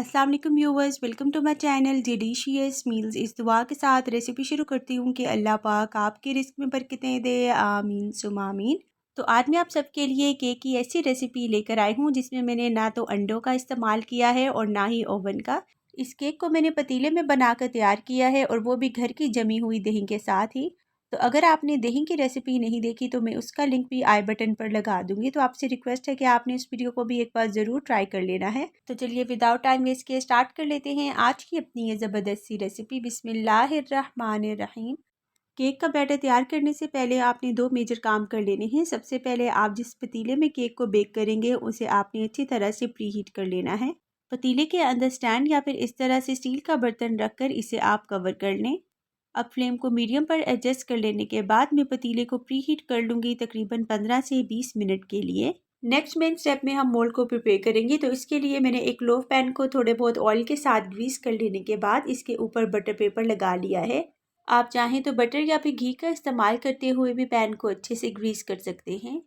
अस्सलाम वालेकुम viewers, welcome to my channel delicious meals. इस दुआ के साथ रेसिपी शुरू करती हूँ कि अल्लाह पाक आपके रिस्क में बरकतें दे, आमीन सुम्मा आमीन। तो आज मैं आप सबके लिए केक की ऐसी रेसिपी लेकर आई हूँ जिसमें मैंने ना तो अंडों का इस्तेमाल किया है और ना ही ओवन का। इस केक को मैंने पतीले में बनाकर तैयार किया है और वो भी घर की जमी हुई दही के साथ ही। तो अगर आपने दही की रेसिपी नहीं देखी तो मैं उसका लिंक भी आई बटन पर लगा दूंगी। तो आपसे रिक्वेस्ट है कि आपने इस वीडियो को भी एक बार ज़रूर ट्राई कर लेना है। तो चलिए विदाउट टाइम वेस्ट किए स्टार्ट कर लेते हैं आज की अपनी ये ज़बरदस्त सी रेसिपी। बिस्मिल्लाहिर्रहमानिर्रहीम। केक का बैटर तैयार करने से पहले आपने दो मेजर काम कर लेने हैं। सबसे पहले आप जिस पतीले में केक को बेक करेंगे उसे आपने अच्छी तरह से प्री हीट कर लेना है। पतीले के अंदर स्टैंड या फिर इस तरह से स्टील का बर्तन रखकर इसे आप कवर कर लें। अब फ्लेम को मीडियम पर एडजस्ट कर लेने के बाद मैं पतीले को प्री हीट कर लूँगी तकरीबन 15 से 20 मिनट के लिए। नेक्स्ट मेन स्टेप में हम मोल्ड को प्रिपेयर करेंगे। तो इसके लिए मैंने एक लोफ पैन को थोड़े बहुत ऑयल के साथ ग्रीस कर लेने के बाद इसके ऊपर बटर पेपर लगा लिया है। आप चाहें तो बटर या फिर घी का इस्तेमाल करते हुए भी पैन को अच्छे से ग्रीस कर सकते हैं।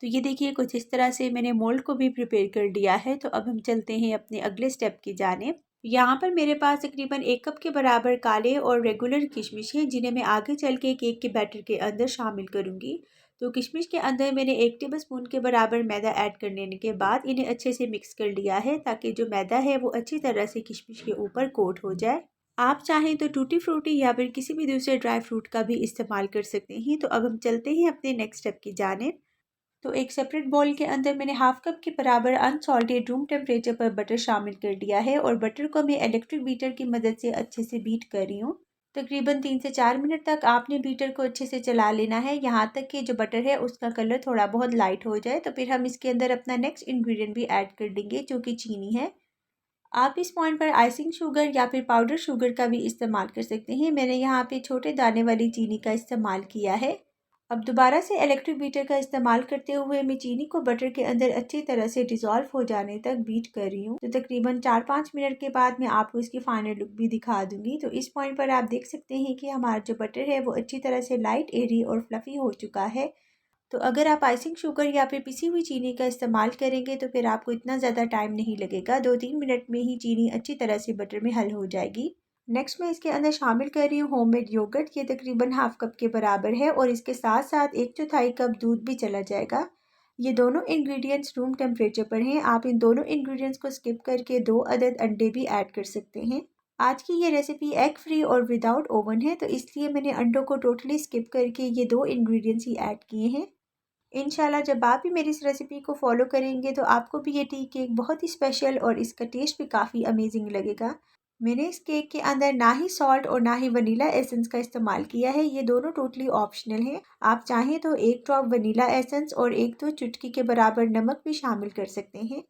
तो ये देखिए कुछ इस तरह से मैंने मोल्ड को भी प्रिपेयर कर लिया है। तो अब हम चलते हैं अपने अगले स्टेप की जानिब। यहाँ पर मेरे पास तकरीबन 1 कप के बराबर काले और रेगुलर किशमिश हैं जिन्हें मैं आगे चल के केक के बैटर के अंदर शामिल करूँगी। तो किशमिश के अंदर मैंने 1 टेबलस्पून के बराबर मैदा ऐड कर लेने के बाद इन्हें अच्छे से मिक्स कर लिया है ताकि जो मैदा है वो अच्छी तरह से किशमिश के ऊपर कोट हो जाए। आप चाहें तो टूटी फ्रूटी या फिर किसी भी दूसरे ड्राई फ्रूट का भी इस्तेमाल कर सकते हैं। तो अब हम चलते हैं अपने नेक्स्ट स्टेप की जानिब। तो एक सेपरेट बाउल के अंदर मैंने हाफ कप के बराबर अनसॉल्टेड रूम टेम्परेचर पर बटर शामिल कर दिया है और बटर को मैं इलेक्ट्रिक बीटर की मदद से अच्छे से बीट कर रही हूँ। तकरीबन 3 से 4 मिनट तक आपने बीटर को अच्छे से चला लेना है, यहाँ तक कि जो बटर है उसका कलर थोड़ा बहुत लाइट हो जाए। तो फिर हम इसके अंदर अपना नेक्स्ट इंग्रेडिएंट भी ऐड कर देंगे जो कि चीनी है। आप इस पॉइंट पर आइसिंग शुगर या फिर पाउडर शुगर का भी इस्तेमाल कर सकते हैं। मैंने यहाँ पे छोटे दाने वाली चीनी का इस्तेमाल किया है। अब दोबारा से इलेक्ट्रिक बीटर का इस्तेमाल करते हुए मैं चीनी को बटर के अंदर अच्छी तरह से डिज़ोल्व हो जाने तक बीट कर रही हूँ। तो तकरीबन 4-5 मिनट के बाद मैं आपको इसकी फाइनल लुक भी दिखा दूंगी। तो इस पॉइंट पर आप देख सकते हैं कि हमारा जो बटर है वो अच्छी तरह से लाइट एरी और फ्लफ़ी हो चुका है। तो अगर आप आइसिंग शुगर या फिर पिसी हुई चीनी का इस्तेमाल करेंगे तो फिर आपको इतना ज़्यादा टाइम नहीं लगेगा, 2-3 मिनट में ही चीनी अच्छी तरह से बटर में हल हो जाएगी। नेक्स्ट मैं इसके अंदर शामिल कर रही हूँ होममेड योगर्ट। ये तकरीबन हाफ कप के बराबर है और इसके साथ साथ 1/4 कप दूध भी चला जाएगा। ये दोनों इंग्रेडिएंट्स रूम टेम्परेचर पर हैं। आप इन दोनों इंग्रेडिएंट्स को स्किप करके 2 अदद अंडे भी ऐड कर सकते हैं। आज की ये रेसिपी एग फ्री और विदाउट ओवन है तो इसलिए मैंने अंडों को टोटली स्किप करके ये 2 इंग्रेडिएंट्स ही ऐड किए हैं। इंशाल्लाह जब आप भी मेरी इस रेसिपी को फॉलो करेंगे तो आपको भी ये टी केक बहुत ही स्पेशल और इसका टेस्ट भी काफ़ी अमेजिंग लगेगा। मैंने इस केक के अंदर ना ही सॉल्ट और ना ही वनीला एसेंस का इस्तेमाल किया है, ये दोनों टोटली ऑप्शनल है। आप चाहें तो 1 ड्रॉप वनीला एसेंस और 1-2 चुटकी के बराबर नमक भी शामिल कर सकते हैं।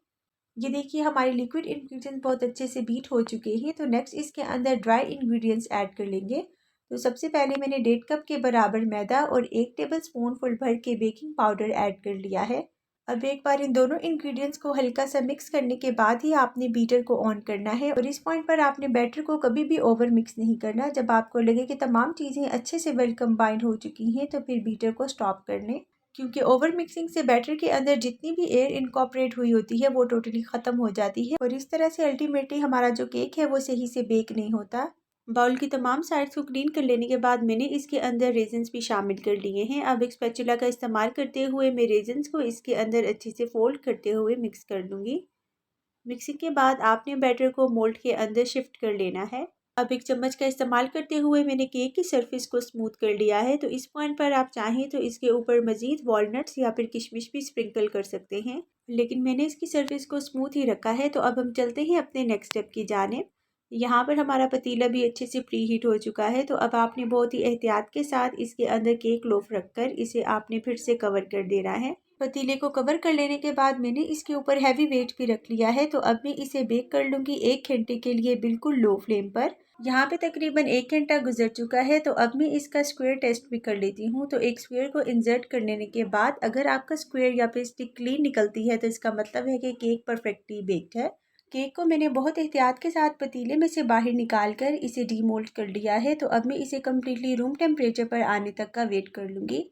ये देखिए हमारे लिक्विड इंग्रेडिएंट्स बहुत अच्छे से बीट हो चुके हैं। तो नेक्स्ट इसके अंदर ड्राई इंग्रेडिएंट्स ऐड कर लेंगे। तो सबसे पहले मैंने 1.5 कप के बराबर मैदा और 1 टेबलस्पून फुल भर के बेकिंग पाउडर ऐड कर लिया है। अब एक बार इन दोनों इंग्रेडिएंट्स को हल्का सा मिक्स करने के बाद ही आपने बीटर को ऑन करना है और इस पॉइंट पर आपने बैटर को कभी भी ओवर मिक्स नहीं करना। जब आपको लगे कि तमाम चीज़ें अच्छे से वेल कंबाइंड हो चुकी हैं तो फिर बीटर को स्टॉप कर लें, क्योंकि ओवर मिक्सिंग से बैटर के अंदर जितनी भी एयर इनकॉर्पोरेट हुई होती है वो टोटली ख़त्म हो जाती है और इस तरह से अल्टीमेटली हमारा जो केक है वो सही से बेक नहीं होता। बाउल की तमाम साइड्स को क्लीन कर लेने के बाद मैंने इसके अंदर रेजन्स भी शामिल कर लिए हैं। अब एक स्पैचुला का इस्तेमाल करते हुए मैं रेजन्स को इसके अंदर अच्छे से फोल्ड करते हुए मिक्स कर दूंगी। मिक्सिंग के बाद आपने बैटर को मोल्ड के अंदर शिफ्ट कर लेना है। अब एक चम्मच का इस्तेमाल करते हुए मैंने केक की सरफेस को स्मूथ कर लिया है। तो इस पॉइंट पर आप चाहें तो इसके ऊपर मज़ीद वॉलनट्स या फिर किशमिश भी स्प्रिंकल कर सकते हैं, लेकिन मैंने इसकी सरफेस को स्मूथ ही रखा है। तो अब हम चलते हैं अपने नेक्स्ट स्टेप की जानिब। यहाँ पर हमारा पतीला भी अच्छे से प्री हीट हो चुका है। तो अब आपने बहुत ही एहतियात के साथ इसके अंदर केक लोफ रखकर इसे आपने फिर से कवर कर देना है। पतीले को कवर कर लेने के बाद मैंने इसके ऊपर हैवी वेट भी रख लिया है। तो अब मैं इसे बेक कर लूँगी 1 घंटे के लिए बिल्कुल लो फ्लेम पर। यहाँ पे तकरीबन 1 घंटा गुजर चुका है। तो अब मैं इसका स्क्वायर टेस्ट भी कर लेती हूँ। तो एक स्क्वायर को इंसर्ट कर लेने के बाद अगर आपका स्क्वायर या फिर स्टिक क्लीन निकलती है तो इसका मतलब है कि केक परफेक्टली बेक्ड है। केक को मैंने बहुत एहतियात के साथ पतीले में से बाहर निकाल कर इसे डीमोल्ड कर लिया है। तो अब मैं इसे कम्प्लीटली रूम टेम्परेचर पर आने तक का वेट कर लूँगी।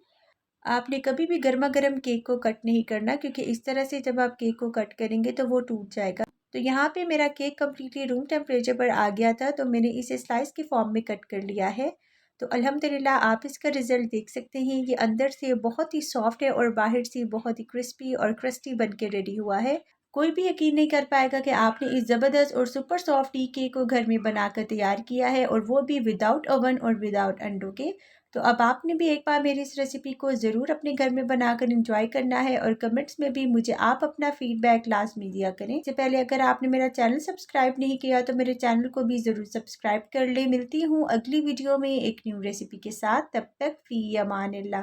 आपने कभी भी गर्मा गर्म केक को कट नहीं करना, क्योंकि इस तरह से जब आप केक को कट करेंगे तो वो टूट जाएगा। तो यहाँ पे मेरा केक कम्प्लीटली रूम टेम्परेचर पर आ गया था, तो मैंने इसे स्लाइस के फॉर्म में कट कर लिया है। तो अल्हम्दुलिल्लाह आप इसका रिज़ल्ट देख सकते हैं, ये अंदर से बहुत ही सॉफ्ट है और बाहर से बहुत ही क्रिस्पी और क्रस्टी बन के रेडी हुआ है। कोई भी यकीन नहीं कर पाएगा कि आपने इस ज़बरदस्त और सुपर सॉफ्ट टी केक को घर में बनाकर तैयार किया है, और वो भी विदाउट ओवन और विदाउट अंडों के। तो अब आपने भी एक बार मेरी इस रेसिपी को ज़रूर अपने घर में बनाकर इंजॉय करना है, और कमेंट्स में भी मुझे आप अपना फीडबैक लाजमी दिया करें। इससे पहले अगर आपने मेरा चैनल सब्सक्राइब नहीं किया तो मेरे चैनल को भी ज़रूर सब्सक्राइब कर ले। मिलती हूँ अगली वीडियो में एक न्यू रेसिपी के साथ, तब तक फ़ी अमान अल्लाह।